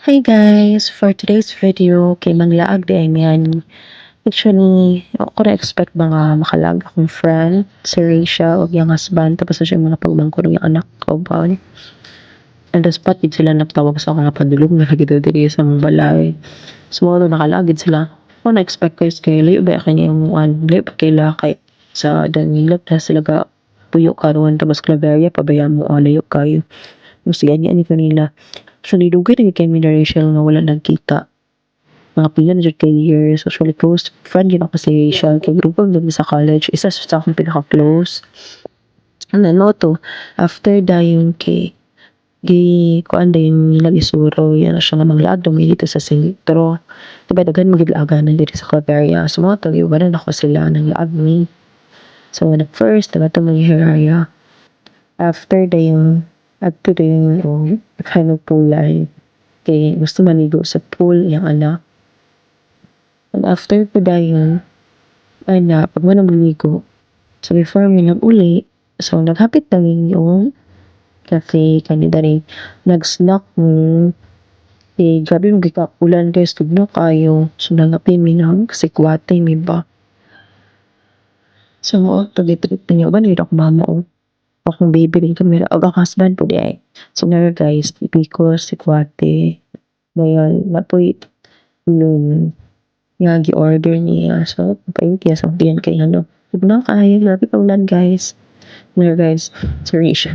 Hi guys! For today's video, kay manglaag di ay miyan. Actually, ako na-expect ba nga makalag akong friend, si Risha, o yung husband, tapos na siya mga pagbangko ng anak ko ba. And the spot, din sila nagtawag sa mga padulog na lagi daw diri sa mga balay. So, mga nakalagid sila. Ako na-expect ko is kay layo ba kanya yung layo pa kaila kay sa Danilap na sila ka puyo karon tapos Claveria pabayaan mo layo kayo. Mas yan yan kanila. So, nilugay na kay ni Rachel nga wala nagkita. Mga pila na dyan kay years. Actually, close friend yun ako si Rachel. Kay grupo lang sa college. Isa sa akong pinaka-close. And then, mo to, after dayon kay kuan dayon nilang isuro, yan na siya nga maglaag dumi dito sa sentro. Diba, daghan magilaganan dito sa Claveria. So, mga to, iwanan ako sila ng laag me. So, when at first, diba ito mga hiraya. After dayon, adto dayon yung kind of pulay. Kay gusto manigo sa pool, yung anak. And after ko dayon, ay na, pag mo naligo, so before mo nag-uli, so naghapit lang yung cafe kanina rin. Nag-snack mo, eh, grabe yung gikakulan guys, tugno kayo. So nangapin mi na, kasi kuwate mi ba. So, trip na niyo, ba nila ako mama o. Akong baby rin kami, o ang husband po di ay. So, nga guys, because si kuwate, ngayon, napoy, nung nga gi-order niya. So, papalit niya sa biyan kay ano. Tugnaw kayo, grabe kaulan guys. Nga guys, sorry siya.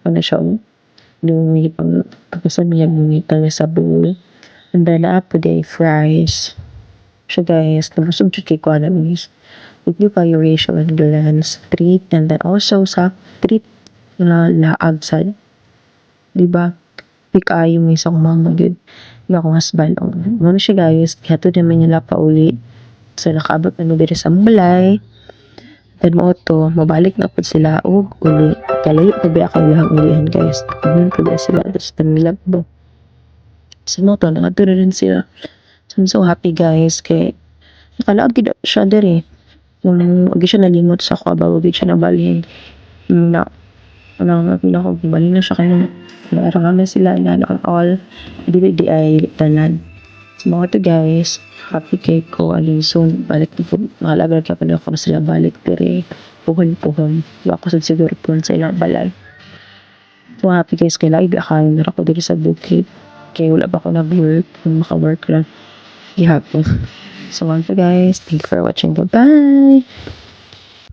Ano siya, nung may pagkasan niya bumita niya sa bowl. And then, po day fries. Siya guys, nabusog siya kay Kuana Miss. If you kayo Rachel and Glenn's treat, and then also sa treat na laag sa, diba? Pick ayo may isang mama good. Yung akong husband. Ano siya guys, hato naman nila pa uli. So, nakaabot na diri sa balay. Then mo to, mabalik na po sila og uli. Kalayo pa ba ako lang ulihan guys. Ganun pa ba sila. Tapos tanilap ba. So mo to, nakaturo rin sila. So, I'm so happy guys. Kay nakalaag gid siya diri. Nung agi siya nalimot sa ako, bago gid siya nabalhin. Na, ako, balik na siya kayo. Naarang na sila na all. Dili di ay tanan. So, mga to guys, happy kay ko. Ano soon, balik na po. Nakalagal ka pa na ako sila balik. Pero, puhon-puhon. Di ako sa siguro po sa ilang balay. So, happy guys. Kaya lagi akayin na ako dito sa bukid. Kaya wala pa ako nag-work. Kung maka-work lang. Ihapon. So, once guys, thank you for watching. Bye-bye!